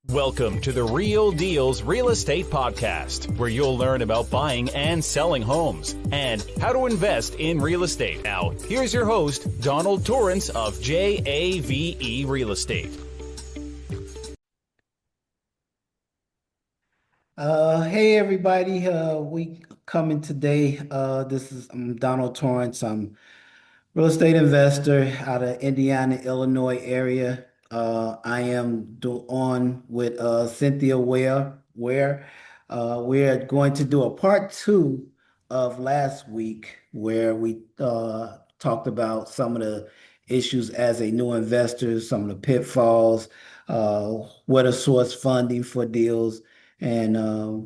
Welcome to the Real Deals Real Estate Podcast, where you'll learn about buying and selling homes and how to invest in real estate. Now, here's your host, Donald Torrence of JAVE Real Estate. Hey everybody, we coming today. I'm Donald Torrance. I'm real estate investor out of Indiana, Illinois area. I am on with Cynthia Ware. We're going to do a part two of last week where we talked about some of the issues as a new investor, some of the pitfalls, where to source funding for deals. And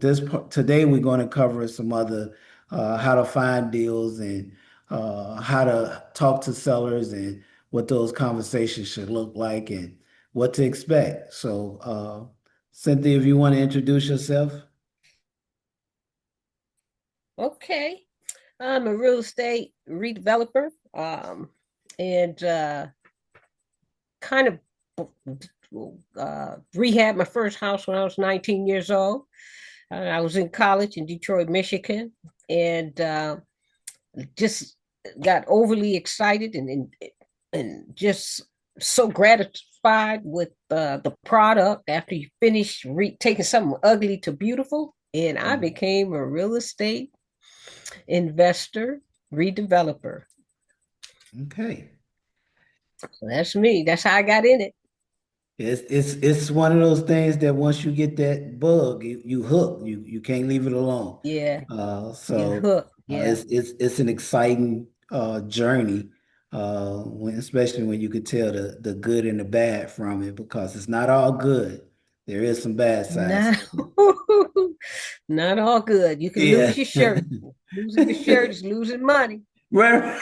today we're going to cover some other how to find deals and how to talk to sellers and what those conversations should look like and what to expect. So, Cynthia, if you want to introduce yourself. Okay. I'm a real estate redeveloper, and kind of rehabbed my first house when I was 19 years old. I was in college in Detroit, Michigan, and just got overly excited and just so gratified with the product after you finish taking something ugly to beautiful. And I became a real estate investor, redeveloper. Okay. So that's me. That's how I got in it. It's one of those things that once you get that bug, you hook. You can't leave it alone. Yeah, get So hooked. Yeah. it's an exciting journey, especially when you could tell the good and the bad from it because it's not all good. There is some bad sides. Not, not all good. You can Yeah. lose your shirt. Losing your shirt is losing money. Right.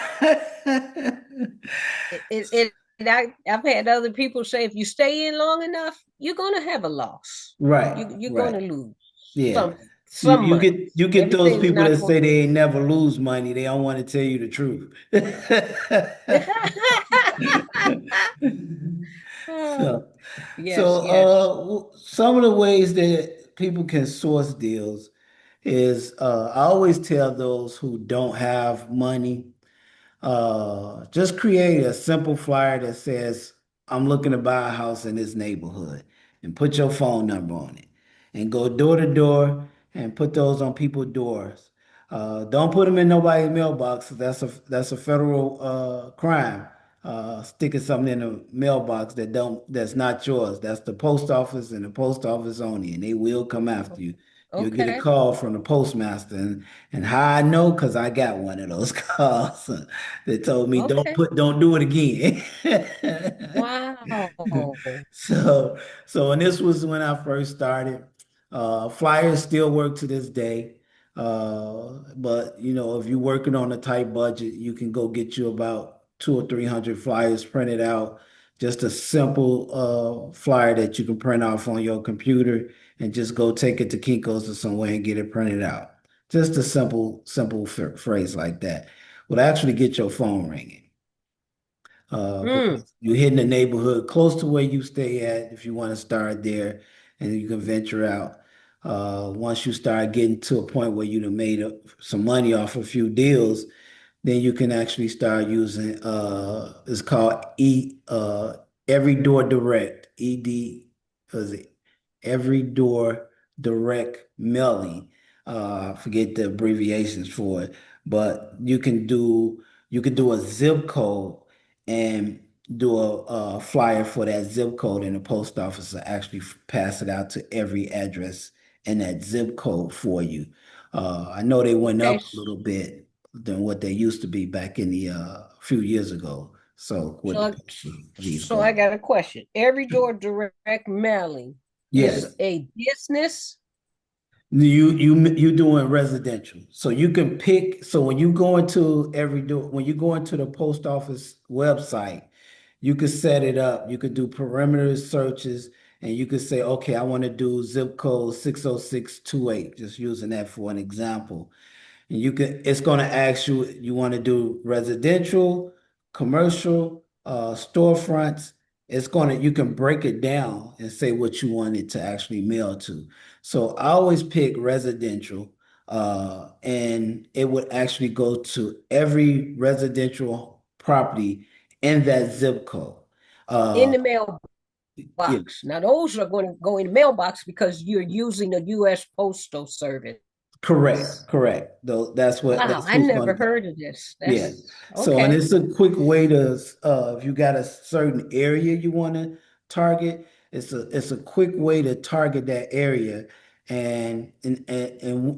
I've had other people say if you stay in long enough, you're gonna have a loss. Right. You're Right. gonna lose Yeah. some You some you money. get you get those Everything's people not that going. say they ain't never lose money. They don't want to tell you the truth. Oh, So, yes, yes. some of the ways that people can source deals is I always tell those who don't have money, just create a simple flyer that says, I'm looking to buy a house in this neighborhood and put your phone number on it and go door to door and put those on people's doors. Don't put them in nobody's mailbox. That's a federal crime. Sticking something in a mailbox that's not yours. That's the post office and the post office only, and they will come after you. You'll get a Okay. call from the postmaster, and how I know, because I got one of those calls. They told me Okay. don't do it again. Wow. So and this was when I first started. Flyers still work to this day. But if you're working on a tight budget, you can go get you about 200 or 300 flyers printed out. Just a simple flyer that you can print off on your computer and just go take it to Kinko's or somewhere and get it printed out. Just a simple phrase like that will actually get your phone ringing. Mm. Because you're hitting the neighborhood close to where you stay at if you want to start there, and you can venture out. Once you start getting to a point where you've made some money off a few deals, then you can actually start using it's called Every Door Direct, ED, was it Every Door Direct Mailing. I forget the abbreviations for it, but you can do a zip code and do a flyer for that zip code, and the post office will actually pass it out to every address in that zip code for you. I know they went Okay. up a little bit than what they used to be back in the few years ago. So with the So, postage so I going. got a question. Every door direct mailing is Yes. a business. You doing residential. So you can pick, so when you go into the post office website, you could set it up. You could do perimeter searches and you could say, okay, I want to do zip code 60628, just using that for an example. And it's going to ask you want to do residential, commercial, storefronts, you can break it down and say what you want it to actually mail to. So I always pick residential, and it would actually go to every residential property in that zip code. In Uh, the mailbox. yeah, Now, those are going to go in the mailbox because you're using the U.S. Postal Service. correct. Though Wow, that's I what's going never to go. heard of this. Yeah. That's So, and okay. it's a quick way to, if you got a certain area you want to target, it's a quick way to target that area. And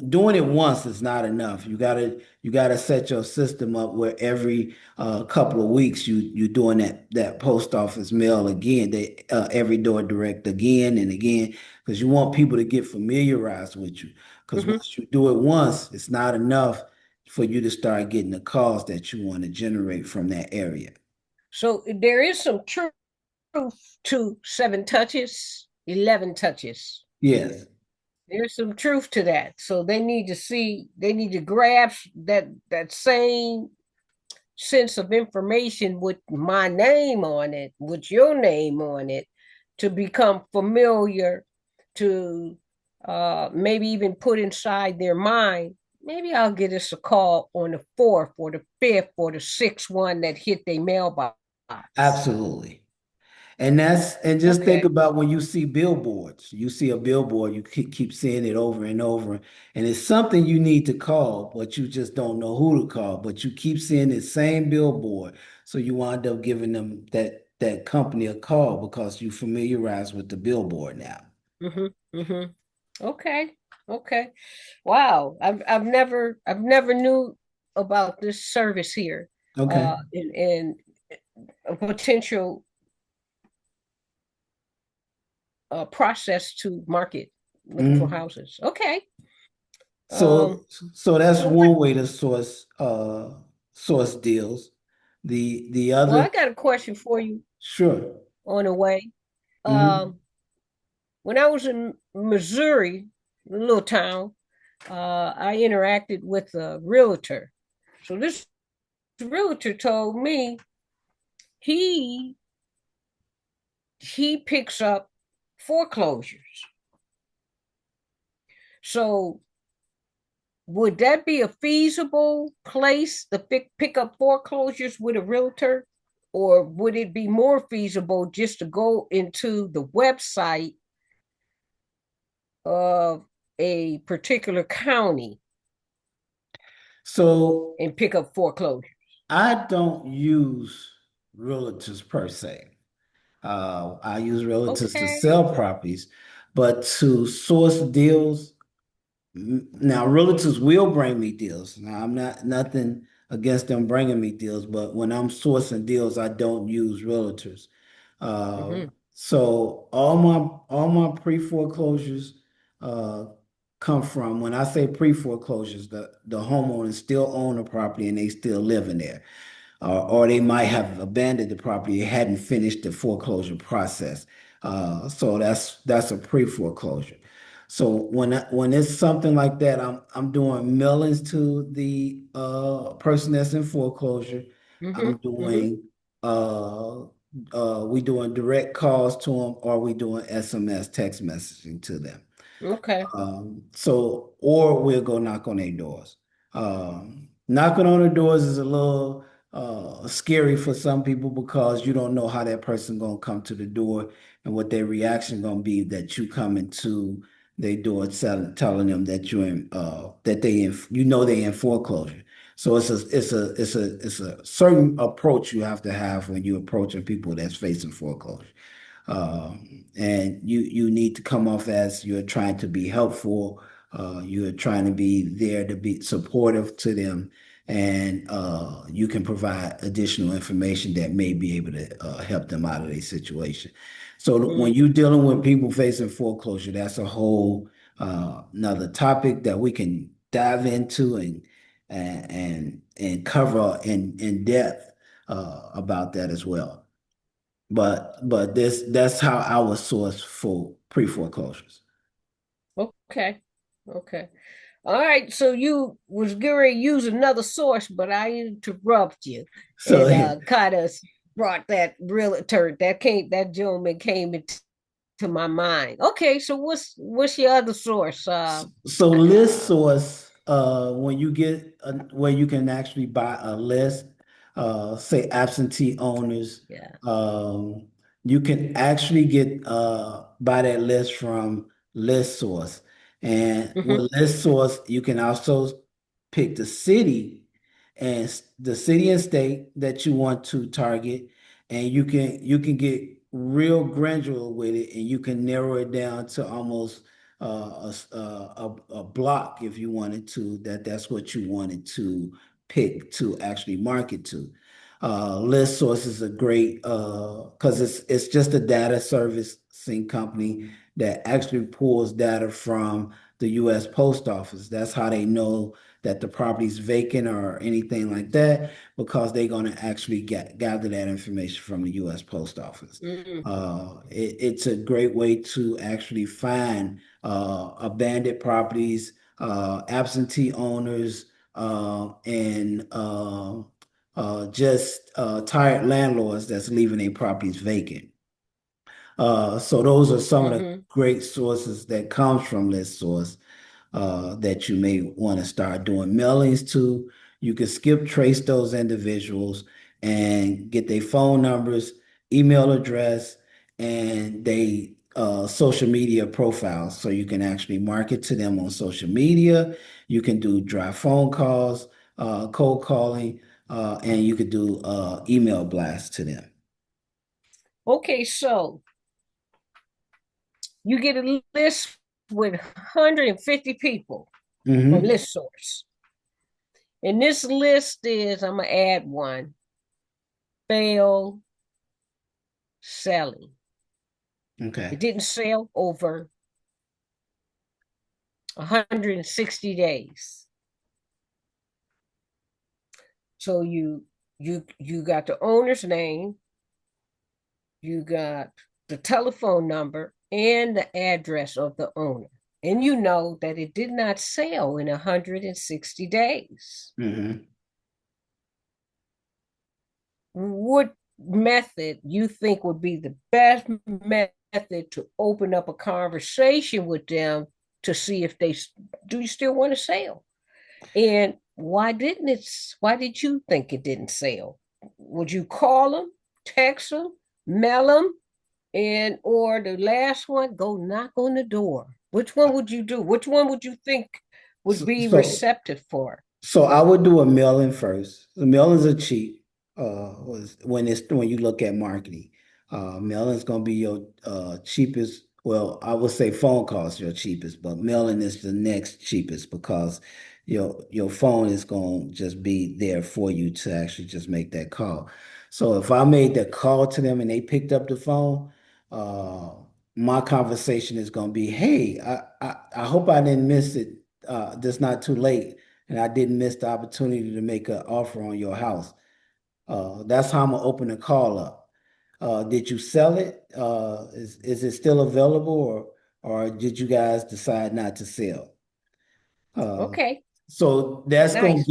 doing it once is not enough. You gotta set your system up where every couple of weeks you doing that post office mail again, every door direct again and again, because you want people to get familiarized with you. Because Hmm. once you do it once, it's not enough for you to start getting the calls that you want to generate from that area. So there is some truth to 7 touches, 11 touches. Yes. There's some truth to that. So they need to see, they need to grasp that same sense of information with my name on it, with your name on it, to become familiar, to maybe even put inside their mind, maybe I'll get us a call on the fourth or the fifth or the sixth one that hit their mailbox. Absolutely. And just think Okay. about when you see billboards. You see a billboard, you keep seeing it over and over, and it's something you need to call, but you just don't know who to call. But you keep seeing the same billboard, so you wind up giving them that company a call because you familiarize with the billboard now. Mm-hmm. Mm-hmm. Okay. Okay. Wow. I've never knew about this service here. Okay. And a potential process to market looking for Mhm. houses. Okay. So Um, so that's well, what, one way to source deals. The well, I other, got a question for you sure. on the way. Hmm. Um, when I was in Missouri, a little town, I interacted with a realtor. So this realtor told me he he picks up foreclosures. So would that be a feasible place to pick up foreclosures with a realtor? Or would it be more feasible just to go into the website of a particular county So and pick up foreclosure? I don't use realtors per se. I use realtors to Okay. sell properties, but to source deals. Now, realtors will bring me deals. Now, I'm not nothing against them bringing me deals, but when I'm sourcing deals, I don't use realtors. Uh, Mm-hmm. so all my pre-foreclosures uh, come from, when I say pre-foreclosures, the homeowners still own the property and they still living there, or they might have abandoned the property, hadn't finished the foreclosure process. So that's a pre-foreclosure. So when it's something like that, I'm doing mailings to the person that's in foreclosure. Mm-hmm. I'm Mm-hmm. doing uh we doing direct calls to them, or we doing SMS text messaging to them. Okay. Or we'll go knock on their doors. Knocking on the doors is a little scary for some people because you don't know how that person gonna come to the door and what their reaction gonna be that you coming to their door telling them that you're in that they in foreclosure. So it's a certain approach you have to have when you're approaching people that's facing foreclosure. And you need to come off as you're trying to be helpful. You're trying to be there to be supportive to them, and you can provide additional information that may be able to help them out of their situation. So when Mm-hmm. you're dealing with people facing foreclosure, that's a whole another topic that we can dive into and cover in depth about that as well. But that's how I was sourced for pre-foreclosures. Okay. Okay. All right. So you was going to use another source, but I interrupt you So and kind of. brought that realtor that gentleman came into my mind. Okay, so what's your other source? So list source, when you get where you can actually buy a list, say absentee owners, Yeah. um, you can actually get buy that list from list source. And Mm-hmm. with list source, you can also pick the city and the city and state that you want to target, and you can get real granular with it, and you can narrow it down to almost a block if you wanted to, that's what you wanted to pick to actually market to. List source is a great because it's just a data servicing company that actually pulls data from the U.S. Post Office. That's how they know that the property's vacant or anything like that, because they're going to actually gather that information from the U.S. Post Office. Mm. It's a great way to actually find abandoned properties, absentee owners, and just tired landlords that's leaving their properties vacant. So those are some of the Mm-hmm. great sources that comes from this source that you may want to start doing mailings to. You can skip trace those individuals and get their phone numbers, email address, and they social media profiles. So you can actually market to them on social media. You can do dry phone calls, cold calling, and you could do email blasts to them. Okay, so you get a list with 150 people from Hmm. list source. And this list is, I'm gonna add one, fail selling. It Okay. didn't sell over 160 days. So you got the owner's name, you got the telephone number and the address of the owner. And you know that it did not sell in 160 days. Hmm. What method you think would be the best method to open up a conversation with them to see if they do you still want to sell? And why did you think it didn't sell? Would you call them, text them, mail them, and or the last one, go knock on the door? Which one would you do? Which one would you think would So, be so receptive for? So I would do a mailing first. The mailings are cheap. Was when you look at marketing, mailing is gonna be your cheapest. Well, I would say phone calls your cheapest, but mailing is the next cheapest because your phone is gonna just be there for you to actually just make that call. So if I made that call to them and they picked up the phone, uh, my conversation is gonna be, "Hey, I hope I didn't miss it. Just not too late." And I didn't miss the opportunity to make an offer on your house. That's how I'm gonna open the call up. Did you sell it? Is it still available, or did you guys decide not to sell? Uh, Okay, so nice.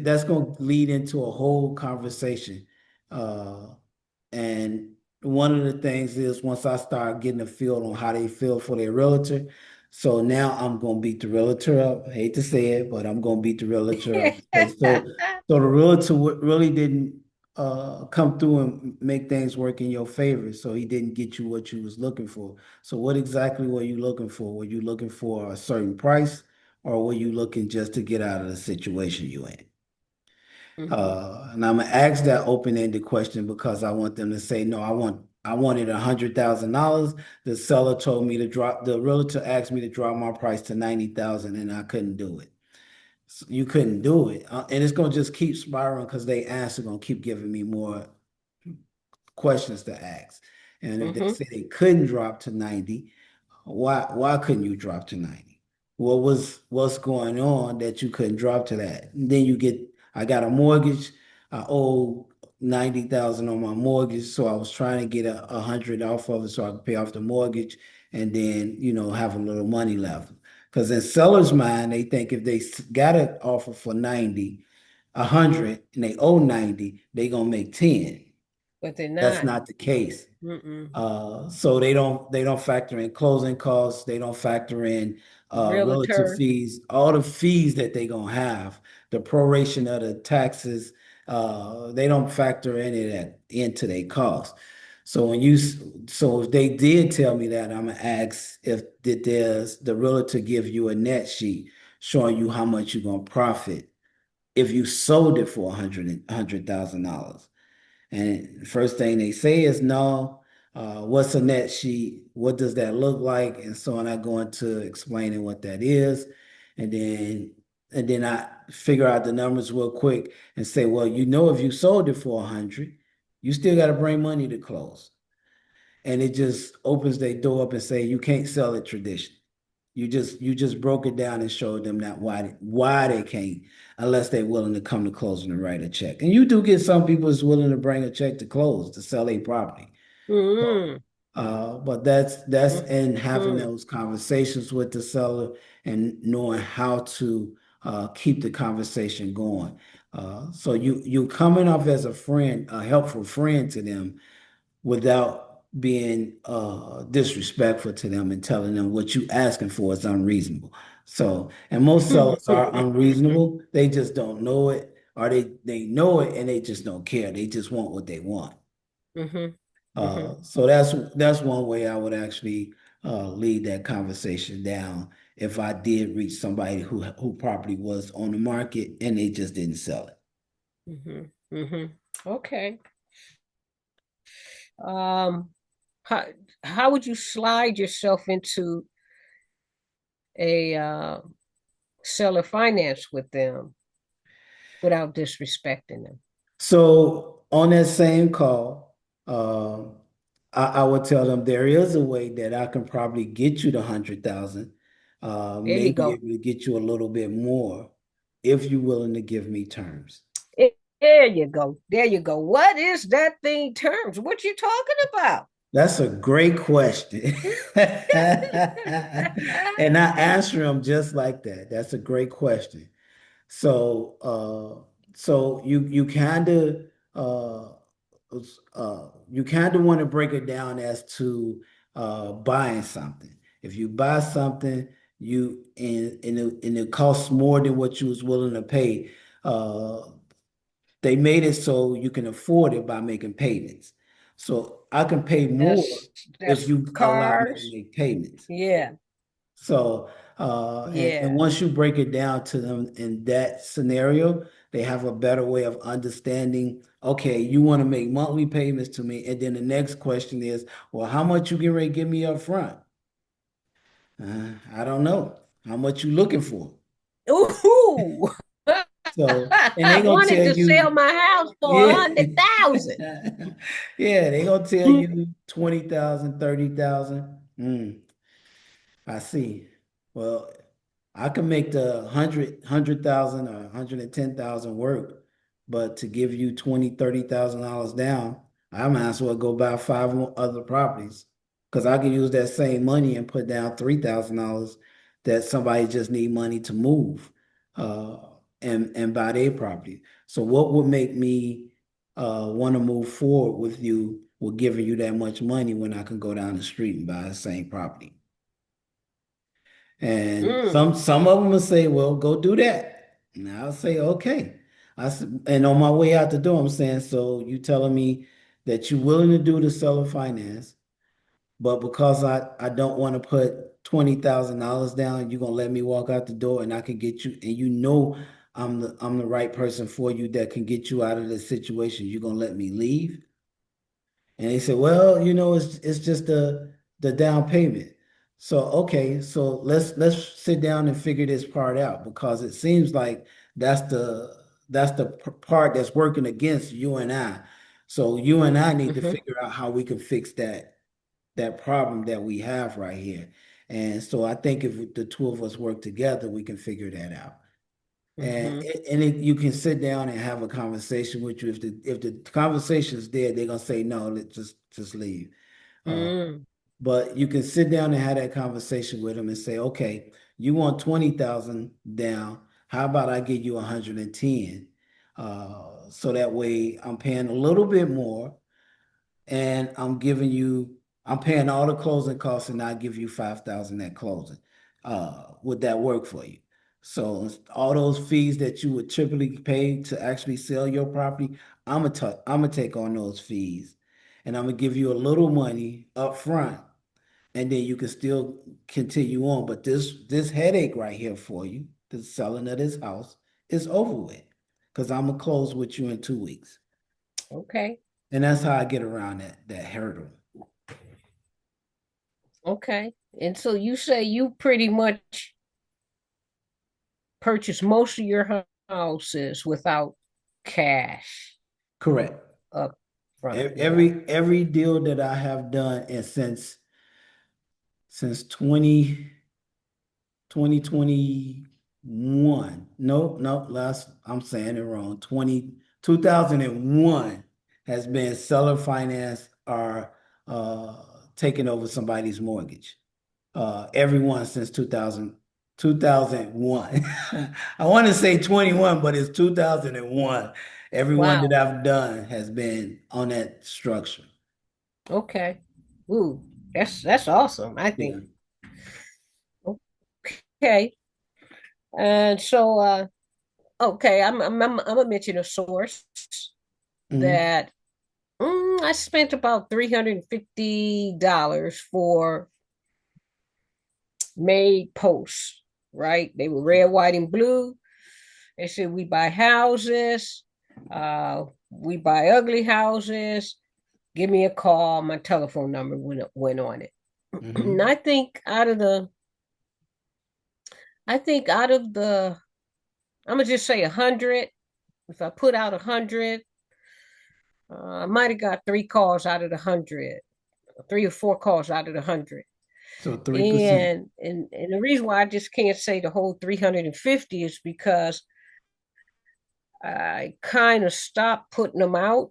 that's gonna lead into a whole conversation. Uh, and one of the things is once I start getting a feel on how they feel for their realtor, so now I'm gonna beat the realtor up. I hate to say it, but I'm gonna beat the realtor up. So the realtor really didn't come through and make things work in your favor. So he didn't get you what you was looking for. So what exactly were you looking for? Were you looking for a certain price, or were you looking just to get out of the situation you in? Hmm. And I'm gonna ask that open-ended question because I want them to say, no, I wanted $100,000. The seller told me to drop, the realtor asked me to drop my price to 90,000 and I couldn't do it. So you couldn't do it. And it's gonna just keep spiraling because they answer gonna keep giving me more questions to ask. And if they Hmm. say they couldn't drop to 90, why couldn't you drop to 90? What's going on that you couldn't drop to that? And then I got a mortgage. I owe 90,000 on my mortgage. So I was trying to get a hundred off of it so I could pay off the mortgage and then, have a little money left. Because in seller's mind, they think if they got an offer for 90, 100, and they owe 90, they gonna make 10. But they're That's not. not the case. Mm-mm. So they don't factor in closing costs, they don't factor in realtor Realtor. fees, all the fees that they're gonna have, the proration of the taxes, they don't factor any of that into their cost. So so if they did tell me that, I'm gonna ask if did there's the realtor give you a net sheet showing you how much you're gonna profit if you sold it for $100,000. And the first thing they say is no. What's a net sheet? What does that look like? And so on. I go into explaining what that is, and then I figure out the numbers real quick and say, well, if you sold it for 100, you still got to bring money to close, and it just opens their door up and say you can't sell it traditional. You just broke it down and showed them that why they can't unless they're willing to come to closing and write a check. And you do get some people that's willing to bring a check to close to sell a property. Mm-hmm. But that's in having Mm-hmm. those conversations with the seller and knowing how to keep the conversation going. So you coming off as a friend, a helpful friend to them without being disrespectful to them and telling them what you asking for is unreasonable. So, and most sellers are unreasonable. They just don't know it, or they know it and they just don't care. They just want what they want. Mm-hmm. Mm-hmm. So that's one way I would actually lead that conversation down if I did reach somebody who property was on the market and they just didn't sell it. Mm-hmm. Mm-hmm. Okay. Um, how how would you slide yourself into a seller finance with them without disrespecting them? So on that same call, I would tell them there is a way that I can probably get you the 100,000, There you maybe go. able to get you a little bit more if you're willing to give me terms. There you go. There you go. What is that thing terms? What you talking about? That's a great question. And I answer them just like that. That's a great question. So, so uh, you kind of want to break it down as to buying something. If you buy something, and it costs more than what you was willing to pay. Uh, they made it so you can afford it by making payments. So I can pay more if That's you allow me to cars. make payments. Yeah. So, and Yeah. once you break it down to them in that scenario, they have a better way of understanding, okay, you want to make monthly payments to me. And then the next question is, well, how much you get ready to give me up front? I don't know. How much you looking for? Ooh. So, and they I gonna wanted tell to sell you, my house for a yeah. 100,000. Yeah, they gonna tell you 20,000, 30,000. I see. Well, I can make the hundred thousand or 110,000 work, but to give you 20, $30,000 down, I might as well go buy five more other properties. Because I can use that same money and put down $3,000 that somebody just need money to move uh and buy their property. So what would make me want to move forward with you with giving you that much money when I can go down the street and buy the same property? And Mm, some of them will say, well, go do that. And I'll say, okay. And on my way out the door, I'm saying, so you telling me that you're willing to do the seller finance, but because I don't want to put $20,000 down, you're gonna let me walk out the door and I can get you, and I'm the right person for you that can get you out of this situation. You're gonna let me leave? And they said, well, it's just the down payment. So okay, so let's sit down and figure this part out because it seems like that's the part that's working against you and I. So you and I need to mm-hmm, figure out how we can fix that problem that we have right here. And so I think if the two of us work together, we can figure that out. And mm-hmm, you can sit down and have a conversation with you. If the conversation is dead, they're gonna say no. Let's just leave. Uh, mm, but you can sit down and have that conversation with them and say, okay, you want 20,000 down. How about I give you 110? So that way I'm paying a little bit more, and I'm paying all the closing costs, and I give you 5,000 at closing. Would that work for you? So all those fees that you would typically pay to actually sell your property, I'm gonna take on those fees, and I'm gonna give you a little money up front, and then you can still continue on. But this headache right here for you, the selling of this house, is over with, because I'm gonna close with you in 2 weeks. Okay. And that's how I get around that hurdle. Okay. And so you say you pretty much purchase most of your houses without cash Correct. up front. Yeah. Every deal that I have done, and since 2021. No, last, I'm saying it wrong. 2001 has been seller finance or taking over somebody's mortgage. Everyone since 2001. I want to say 21, but it's 2001. Everyone that Wow. I've done has been on that structure. Okay. Ooh, that's awesome, I Yeah. think. Okay. And so okay, I'm gonna mention a source Mhm. that I spent about $350 for made posts, right? They were red, white, and blue. They said we buy houses, we buy ugly houses. Give me a call. My telephone number went on it. And Mhm. I think out of the, I'm gonna just say 100. If I put out 100, I might have got 3 calls out of the 100, 3 or 4 calls out of the 100. So 3%. And the reason why I just can't say the whole 350 is because I kind of stopped putting them out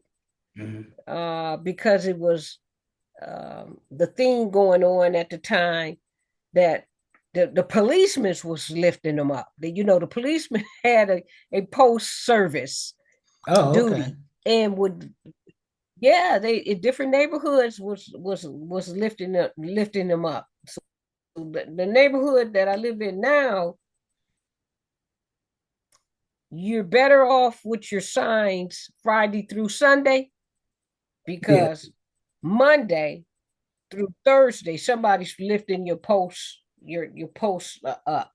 Mhm. because it was the thing going on at the time that the policeman was lifting them up. The policeman had a post service Oh, okay. duty and would, yeah, they in different neighborhoods was lifting them up. So the neighborhood that I live in now, you're better off with your signs Friday through Sunday Yeah. because Monday through Thursday somebody's lifting your posts up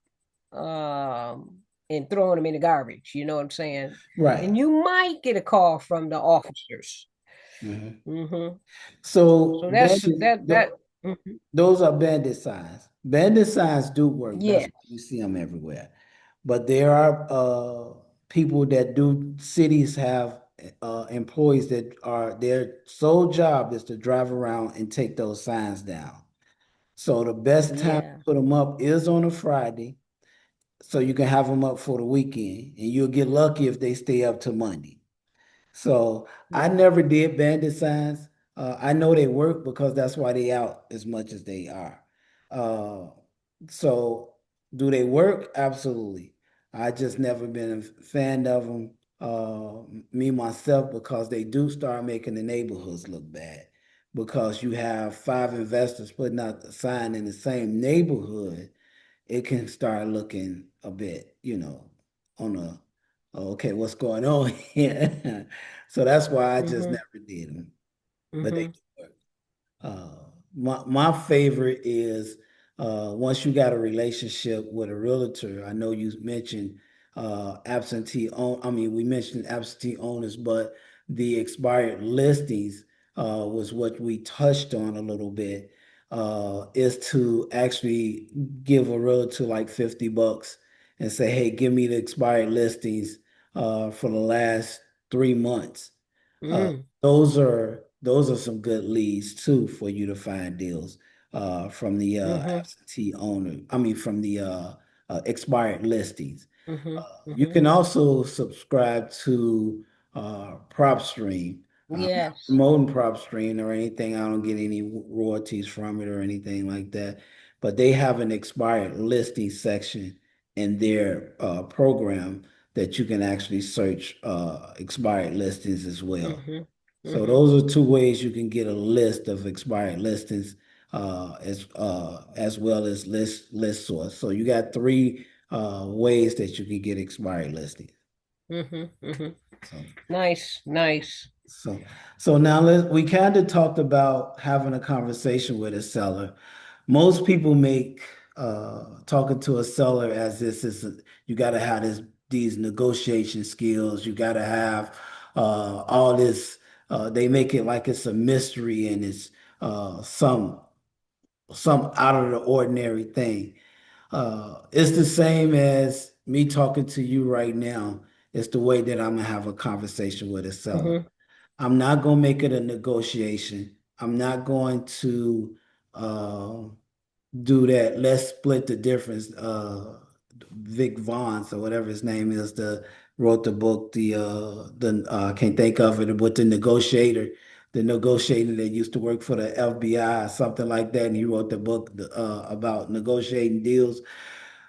and throwing them in the garbage. You know what I'm saying? Right. And you might get a call from the officers. Mhm. Hmm. So So that's that. Mhm. those are bandit signs. Bandit signs do work. That's Yeah, why you see them everywhere. But there are people that do, cities have employees that are, their sole job is to drive around and take those signs down. So the best time to yeah. put them up is on a Friday, so you can have them up for the weekend, and you'll get lucky if they stay up to Monday. So I Mhm. never did bandit signs. I know they work because that's why they out as much as they are. Uh, so do they work? Absolutely. I just never been a fan of them. Me myself, because they do start making the neighborhoods look bad. Because you have five investors putting out the sign in the same neighborhood, it can start looking a bit, on a, okay, what's going on here? So that's why I just Mhm. never did them. But they Mhm. do work. My favorite is once you got a relationship with a realtor. I know you mentioned absentee own. I mean, we mentioned absentee owners, but the expired listings was what we touched on a little bit. Is to actually give a realtor like $50 and say, "Hey, give me the expired listings for the last 3 months." Mm. Those are some good leads too for you to find deals from the Mhm. absentee owner. I mean, from the expired listings. Mhm. You Mhm. can also subscribe to PropStream. I'm not Yes. promoting PropStream or anything. I don't get any royalties from it or anything like that. But they have an expired listing section in their program that you can actually search expired listings as well. Mhm. So Mm-hmm. those are two ways you can get a list of expired listings, as well as list source. So you got three ways that you can get expired listings. Mm-hmm. Mm-hmm. So Nice, nice. so so now we kind of talked about having a conversation with a seller. Most people make talking to a seller as this is you got to have these negotiation skills. You got to have all this. They make it like it's a mystery and it's some out of the ordinary thing. It's the same as me talking to you right now. It's the way that I'm gonna have a conversation with a seller. Mm-hmm. I'm not gonna make it a negotiation. I'm not going to uh, do that. Let's split the difference. Vic Vaughn, or whatever his name is, wrote the book. I can't think of it, but the negotiator that used to work for the FBI, something like that, and he wrote the book about negotiating deals.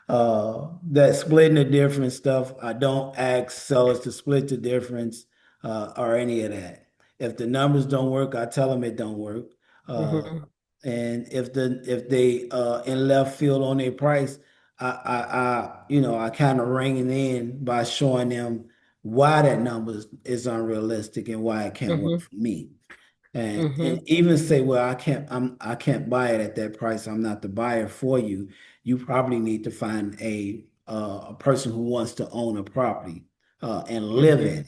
That splitting the difference stuff. I don't ask sellers to split the difference or any of that. If the numbers don't work, I tell them it don't work. Uh, Mm-hmm. and if they in left field on their price, I kind of ring it in by showing them why that number is unrealistic and why it can't work Mm-hmm. for me. And Mm-hmm. even say, well, I can't buy it at that price. I'm not the buyer for you. You probably need to find a person who wants to own a property and live in Mm-hmm. it,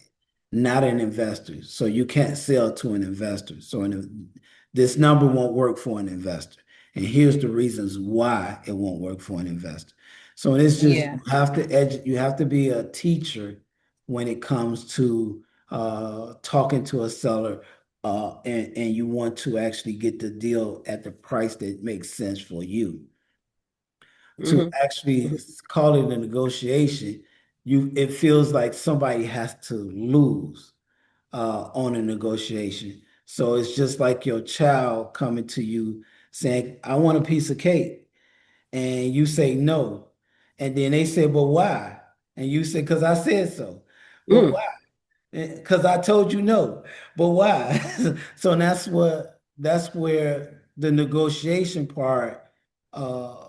not an investor. So you can't sell to an investor. So this number won't work for an investor. And here's the reasons why it won't work for an investor. So it's just Yeah. you have to be a teacher when it comes to talking to a seller and you want to actually get the deal at the price that makes sense for you. To Mm-hmm. actually call it a negotiation, it feels like somebody has to lose on a negotiation. So it's just like your child coming to you saying, I want a piece of cake. And you say no. And then they say, but why? And you say, because I said so. But Mm. why? Because I told you no. But why? So that's where the negotiation part uh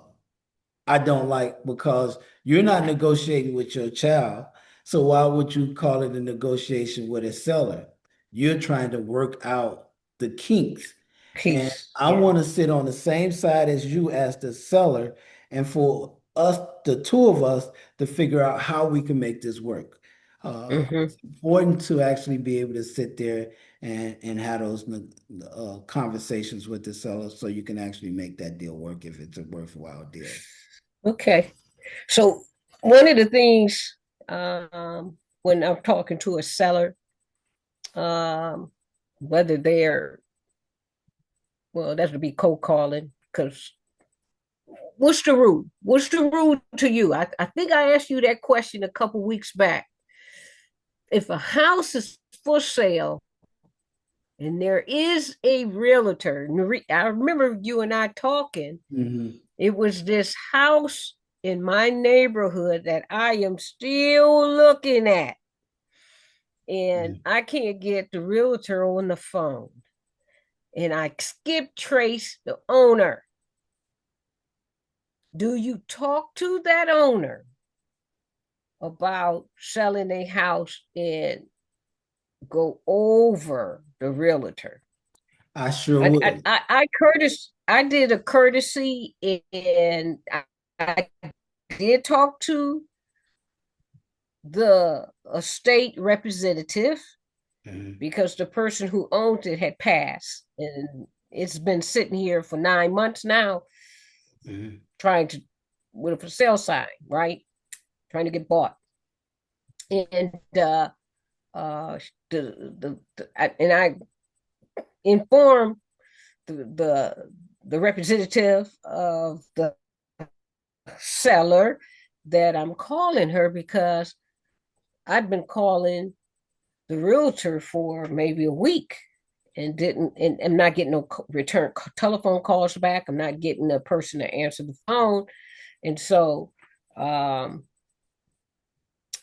I don't like because you're not negotiating with your child. So why would you call it a negotiation with a seller? You're trying to work out the kinks. And Peace. I Yeah. want to sit on the same side as you as the seller and for us, the two of us, to figure out how we can make this work. Mm-hmm. It's important to actually be able to sit there and have those conversations with the seller so you can actually make that deal work if it's a worthwhile deal. Okay. So one of the things when I'm talking to a seller, um, whether they're well, that would be cold calling because what's the rule? What's the rule to you? I think I asked you that question a couple weeks back. If a house is for sale and there is a realtor, I remember you and I talking, Hmm. it was this house in my neighborhood that I am still looking at. And I can't get the realtor on the phone. And I skip trace the owner. Do you talk to that owner about selling a house and go over the realtor? I sure I I would. I, I I did a courtesy and I did talk to the estate representative Mhm, because the person who owned it had passed and it's been sitting here for 9 months now mhm. trying to with a for sale sign, right? Trying to get bought. And uh and I informed the, the the representative of the seller that I'm calling her because I'd been calling the realtor for maybe a week and didn't and I'm not getting no return telephone calls back. I'm not getting a person to answer the phone. And so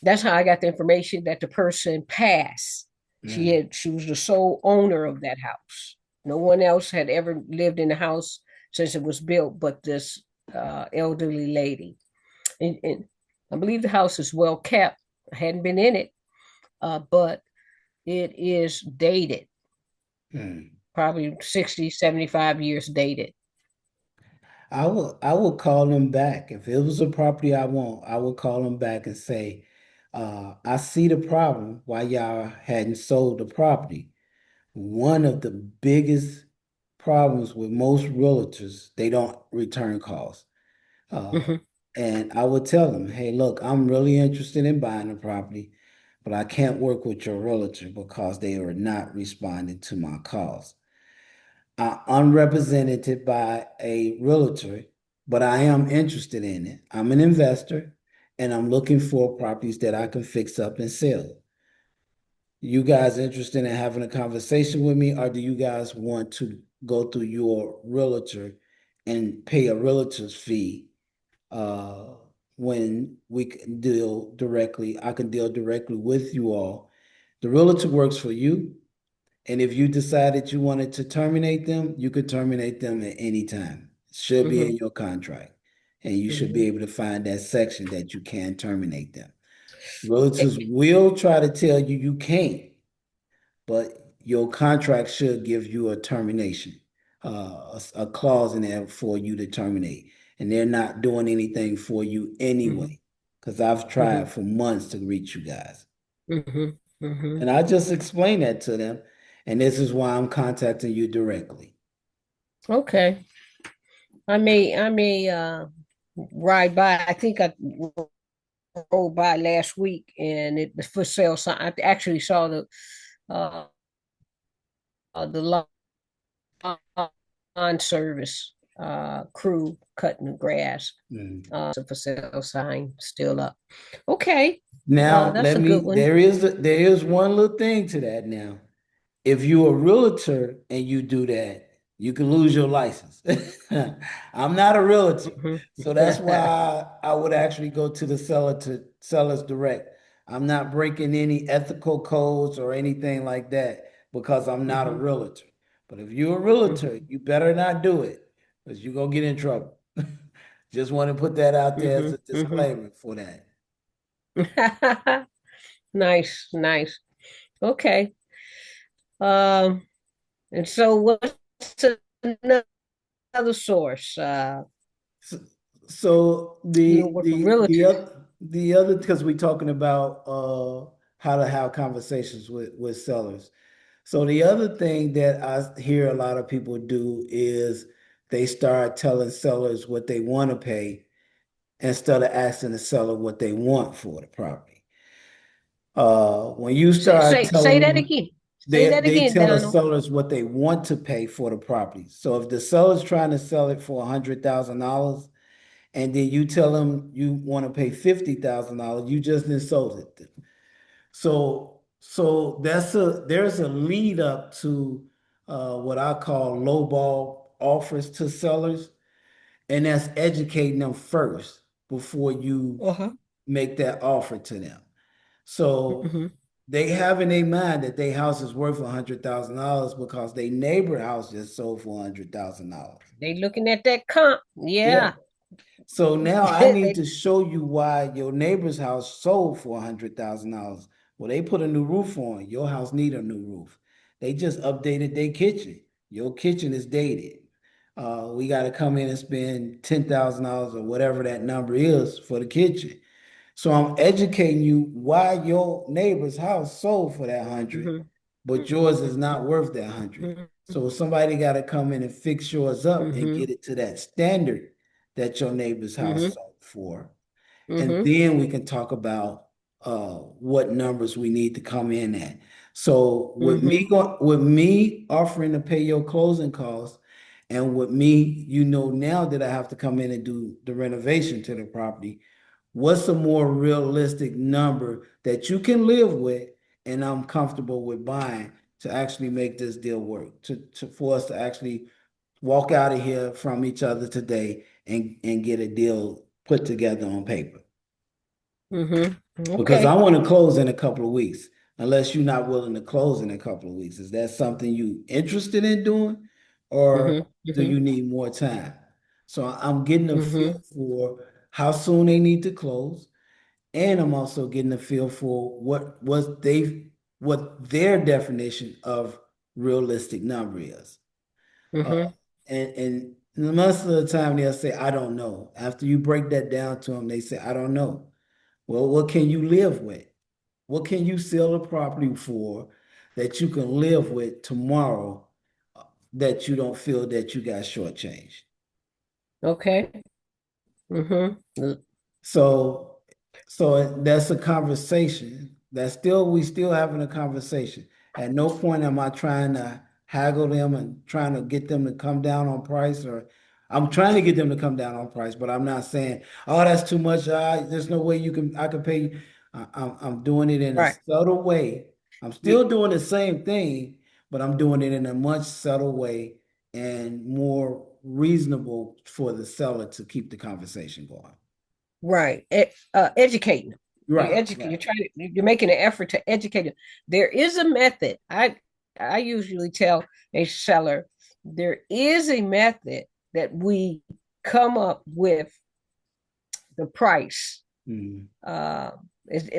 that's how I got the information that the person passed. She was the sole owner of that house. No one else had ever lived in the house since it was built, but this elderly lady. And I believe the house is well kept. I hadn't been in it, but it is dated, probably 60, 75 years dated. I will call them back. If it was a property I want, I would call them back and say, I see the problem why y'all hadn't sold the property. One of the biggest problems with most realtors, they don't return calls. Uh, Hmm. and I would tell them, hey, look, I'm really interested in buying the property, but I can't work with your realtor because they are not responding to my calls. I'm represented by a realtor, but I am interested in it. I'm an investor and I'm looking for properties that I can fix up and sell. You guys interested in having a conversation with me, or do you guys want to go through your realtor and pay a realtor's fee uh, when we can deal directly? I can deal directly with you all. The realtor works for you. And if you decided you wanted to terminate them, you could terminate them at any time. It should be in Hmm. your contract. And you should be Hmm. able to find that section that you can terminate them. Realtors will try to tell you you can't, but your contract should give you a termination, a clause in there for you to terminate. And they're not doing anything for you Hmm. anyway, because I've Hmm. tried for months to reach you guys. Hmm. Hmm. And I just explained that to them. And this is why I'm contacting you directly. Okay. I may ride by. I think I rode by last week and it was for sale sign. I actually saw uh the lawn service crew cutting the grass. Mm. So for sale sign still up. Okay. Now, That's a good one. there is one little thing to that now. If you're a realtor and you do that, you can lose your license. I'm not a realtor, Mhm. so that's why I would actually go to the seller to sellers direct. I'm not breaking any ethical codes or anything like that because I'm not a Mhm. realtor. But if you're a realtor, Mhm. you better not do it because you're gonna get in trouble. Just want to put that out there as Mhm. a Mhm. disclaimer for that. Nice, nice. Okay. Um, and so what's another source? So, so With realtors. the other because we're talking about how to have conversations with sellers. So the other thing that I hear a lot of people do is they start telling sellers what they want to pay instead of asking the seller what they want for the property. When you start Say telling that them, again. Say that they again, tell the Donald. sellers what they want to pay for the property. So if the seller's trying to sell it for $100,000, and then you tell them you want to pay $50,000, you just insulted them. So there's a lead up to what I call lowball offers to sellers, and that's educating them first before you Uh-huh. make that offer to them. So Hmm. they have in their mind that their house is worth $100,000 because their neighbor house just sold for $100,000. They looking at that comp. Yeah. Yeah. So now I need They, to show you why your neighbor's house sold for $100,000. Well, they put a new roof on. Your house need a new roof. They just updated their kitchen. Your kitchen is dated. We got to come in and spend $10,000 or whatever that number is for the kitchen. So I'm educating you why your neighbor's house sold for that 100, hmm. but yours is not worth that 100. So somebody got to come in and fix yours up and Hmm. get it to that standard that your neighbor's house Hmm. sold for. And Hmm. then we can talk about what numbers we need to come in at. So Hmm. with me offering to pay your closing costs, and with me, now that I have to come in and do the renovation to the property, what's a more realistic number that you can live with and I'm comfortable with buying to actually make this deal work, for us to actually walk out of here from each other today and get a deal put together on paper? Hmm. Because I Okay. want to close in a couple of weeks. unless you're not willing to close in a couple of weeks. Is that something you interested in doing, or Mm-hmm. do Mm-hmm. you need more time? So I'm getting a feel Mm-hmm. for how soon they need to close, and I'm also getting a feel for what their definition of realistic number is. Uh, Mm-hmm. and most of the time they'll say, I don't know. After you break that down to them, they say, I don't know. Well, what can you live with? What can you sell a property for that you can live with tomorrow, that you don't feel that you got shortchanged? Okay. Mm-hmm. So, so that's a conversation. We still having a conversation. At no point am I trying to haggle them and trying to get them to come down on price, or I'm trying to get them to come down on price, but I'm not saying, oh, that's too much. There's no way I can pay you. I'm doing it in a Right. subtle way. I'm still doing the same thing, but I'm doing it in a much subtle way and more reasonable for the seller to keep the conversation going. Right. Educating. You're Right, educating. right, You're making an effort to educate them. There is a method. I usually tell a seller there is a method that we come up with the price. mhm, Uh,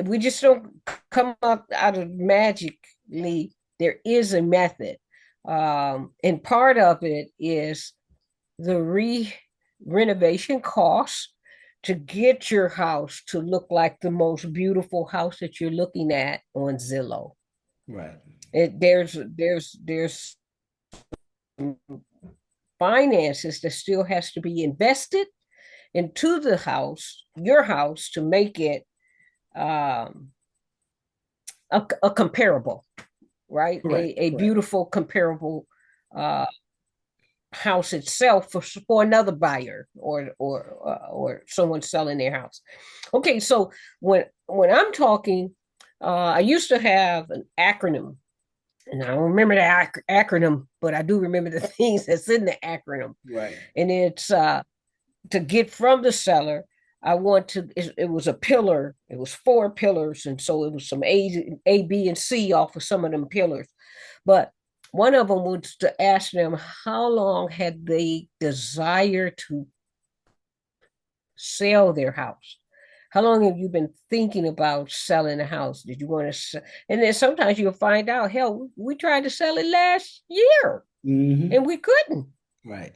we just don't come up out of magically. There is a method, and part of it is the renovation costs to get your house to look like the most beautiful house that you're looking at on Zillow. right, There's finances that still has to be invested into the house, your house, to make it um, a comparable, right? correct, A correct. beautiful comparable uh, house itself for another buyer or someone selling their house. Okay, so when I'm talking, I used to have an acronym, and I don't remember the acronym, but I do remember the things that's in the acronym, Right. and it's to get from the seller. I want to. It was a pillar. It was 4 pillars, and so it was some A, B, and C off of some of them pillars. But one of them was to ask them how long had they desired to sell their house. How long have you been thinking about selling a house? Did you want to sell? And then sometimes you'll find out, hell, we tried to sell it last year Hmm. and we couldn't. Right.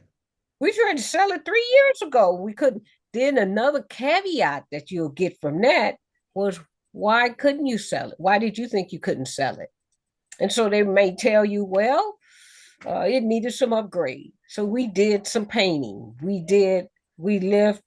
We tried to sell it 3 years ago. We couldn't. Then another caveat that you'll get from that was, why couldn't you sell it? Why did you think you couldn't sell it? And so they may tell you, well, it needed some upgrade. So we did some painting. We left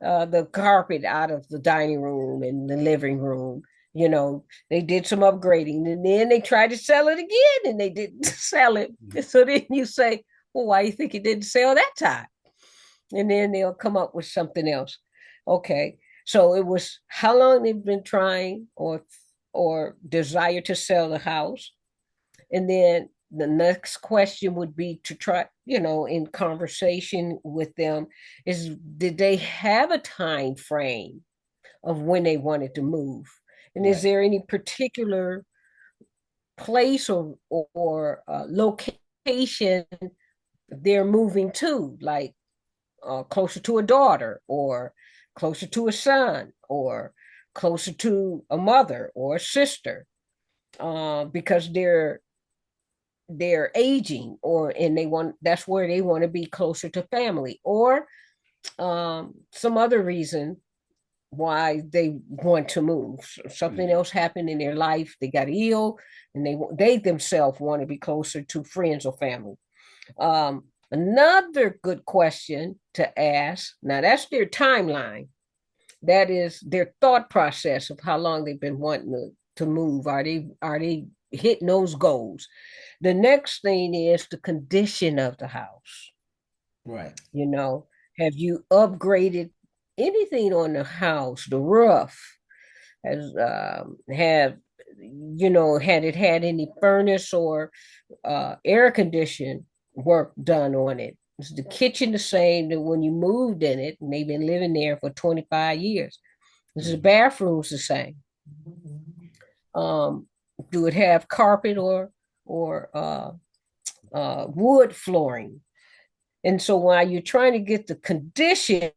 the carpet out of the dining room and the living room. You know, they did some upgrading, and then they tried to sell it again and they didn't sell it. So then you say, well, why do you think it didn't sell that time? And then they'll come up with something else. Okay. So it was how long they've been trying or desire to sell the house. And then the next question would be to try, in conversation with them, is did they have a time frame of when they wanted to move? And is Right. there any particular place or location they're moving to, like closer to a daughter or closer to a son or closer to a mother or a sister, because they're aging, or and they want that's where they want to be closer to family, or some other reason why they want to move. Something Mhm. else happened in their life, they got ill, and they themselves want to be closer to friends or family. Another good question to ask, now that's their timeline, that is their thought process of how long they've been wanting to move. Are they hitting those goals? The next thing is the condition of the house. Right. You know, have you upgraded anything on the house? The roof has had it had any furnace or air condition work done on it? Is the kitchen the same that when you moved in it and they've been living there for 25 years? Is the Mhm. bathrooms the same? Um, do it have carpet or wood flooring? And so while you're trying to get the condition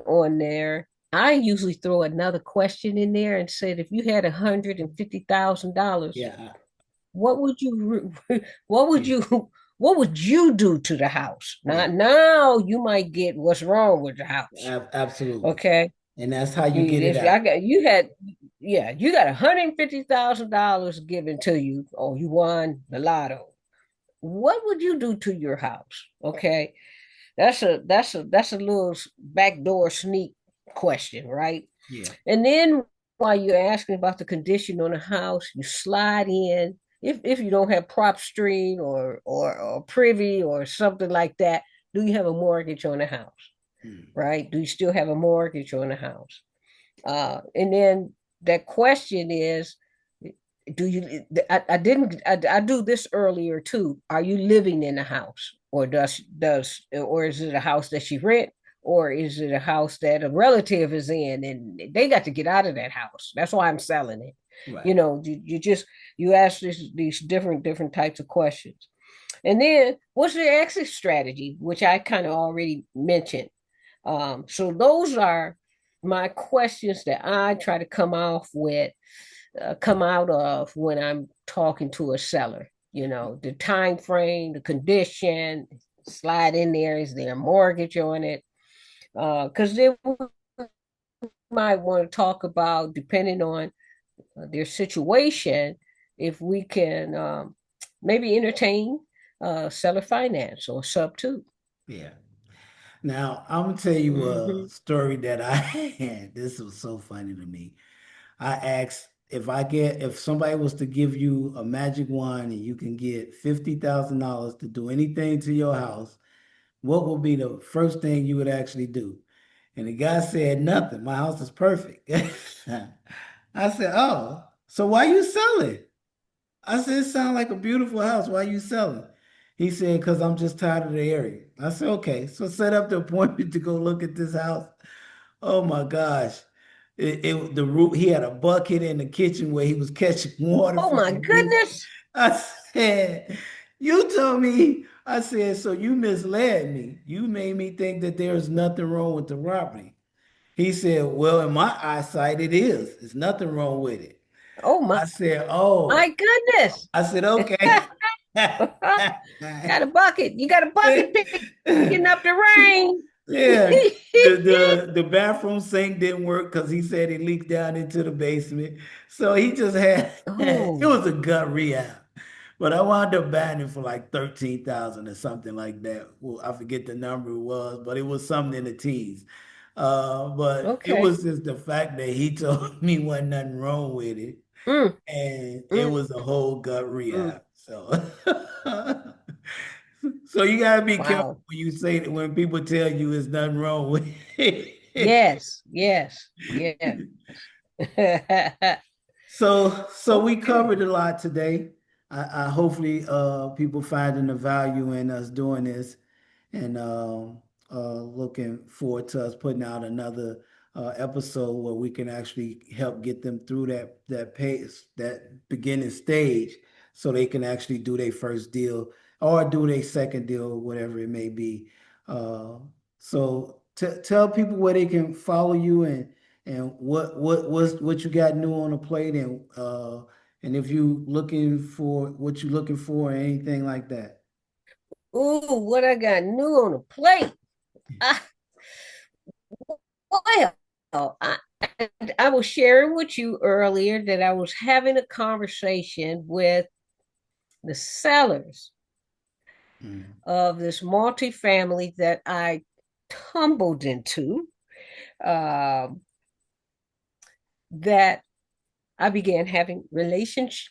on there, I usually throw another question in there and said, if you had $150,000, Yeah. what would you what would Yeah. you what would you do to the house? Yeah. Not now you might get what's wrong with the house. Absolutely. Okay. And that's how you get it If out. I got you had yeah, you got $150,000 given to you, or you won the lotto. What would you do to your house? Okay. That's a little backdoor sneak question, right? Yeah. And then while you're asking about the condition on the house, you slide in. If you don't have prop stream or privy or something like that, do you have a mortgage on the house? Mm. Right? Do you still have a mortgage on the house? And then that question is, do you I didn't I do this earlier too. Are you living in the house? Or or is it a house that she rent? Or is it a house that a relative is in and they got to get out of that house? That's why I'm selling it. Right. You know, you just you ask these different types of questions. And then what's the exit strategy, which I kind of already mentioned. So those are my questions that I try to come out of when I'm talking to a seller. You know, the time frame, the condition, slide in there. Is there a mortgage on it? Because they might want to talk about, depending on their situation, if we can maybe entertain seller finance or sub two. Yeah. Now, I'm gonna tell you a Mm-hmm. story that I had. This was so funny to me. I asked if somebody was to give you a magic wand and you can get $50,000 to do anything to your house, what would be the first thing you would actually do? And the guy said, nothing. My house is perfect. I said, oh, so why you selling? I said, it sounds like a beautiful house. Why you selling? He said, because I'm just tired of the area. I said, okay, so set up the appointment to go look at this house. Oh my gosh. The roof, he had a bucket in the kitchen where he was catching water Oh from my the roof. goodness. I said, you told me, I said, so you misled me. You made me think that there's nothing wrong with the property. He said, well, in my eyesight, it is. There's nothing wrong with it. Oh I said, oh, my goodness. I said, okay. Got a bucket. You got a bucket picking up the rain. Yeah, the bathroom sink didn't work because he said it leaked down into the basement. So he just had it Oh, was a gut rehab. But I wound up buying it for like 13,000 or something like that. Well, I forget the number it was, but it was something in the teens. But it okay. was just the fact that he told me wasn't nothing wrong with it, Mm, and it mm, was a whole gut mm. rehab. So so you gotta be careful Wow. when you say that when people tell you there's nothing wrong with it. Yes, yes, yes. So we Okay. covered a lot today. I hopefully people finding the value in us doing this and looking forward to us putting out another episode where we can actually help get them through that pace, that beginning stage, so they can actually do their first deal or do their second deal, whatever it may be. Uh, so tell people where they can follow you and what you got new on the plate and if you looking for what you looking for or anything like that. Ooh, what I got new on the plate. Ah, well, I was sharing with you earlier that I was having a conversation with the sellers Mm. of this multifamily that I tumbled into. Um, that I began having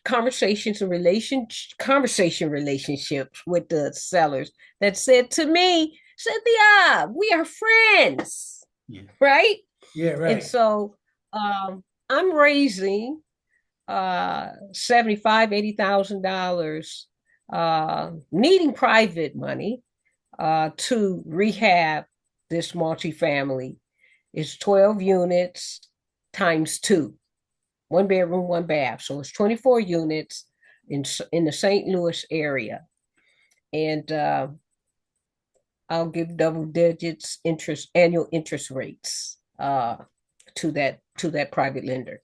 conversation relationships with the sellers that said to me, Cynthia, we are friends, Yeah. right? Yeah, And right. so I'm raising 75, $80,000 needing private money to rehab this multifamily. It's 12 units times two. 1 bedroom, 1 bath. So it's 24 units in the St. Louis area. And I'll give double digits annual interest rates to that private lender.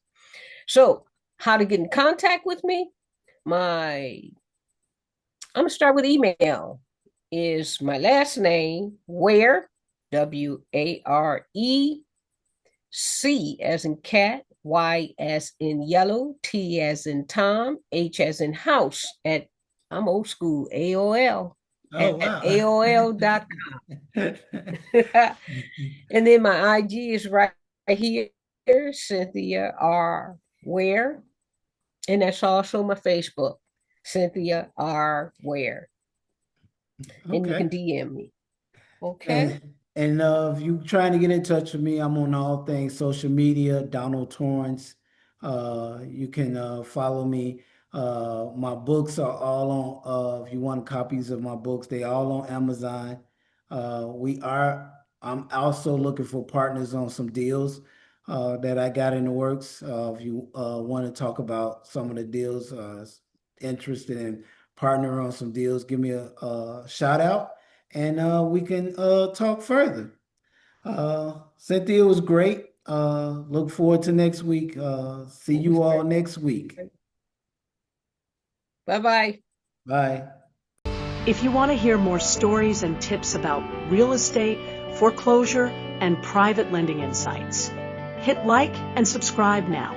So how to get in contact with me? I'm gonna start with email. Is my last name, Ware, WARE, C as in cat, Y as in yellow, T as in Tom, H as in house I'm old school, AOL Oh, at wow. AOL.com. And then my IG is right here, Cynthia R. Ware. And that's also my Facebook, Cynthia R. Ware. And you Okay. can DM me. Okay. And if you trying to get in touch with me, I'm on all things social media, Donald Torrance. You can follow me. My books are all on, if you want copies of my books, they all on Amazon. I'm also looking for partners on some deals that I got in the works. If you want to talk about some of the deals, interested in partner on some deals, give me a shout out and we can talk further. Cynthia was great. Look forward to next week. See you all next week. Bye-bye. Bye. If you want to hear more stories and tips about real estate, foreclosure, and private lending insights, hit like and subscribe now.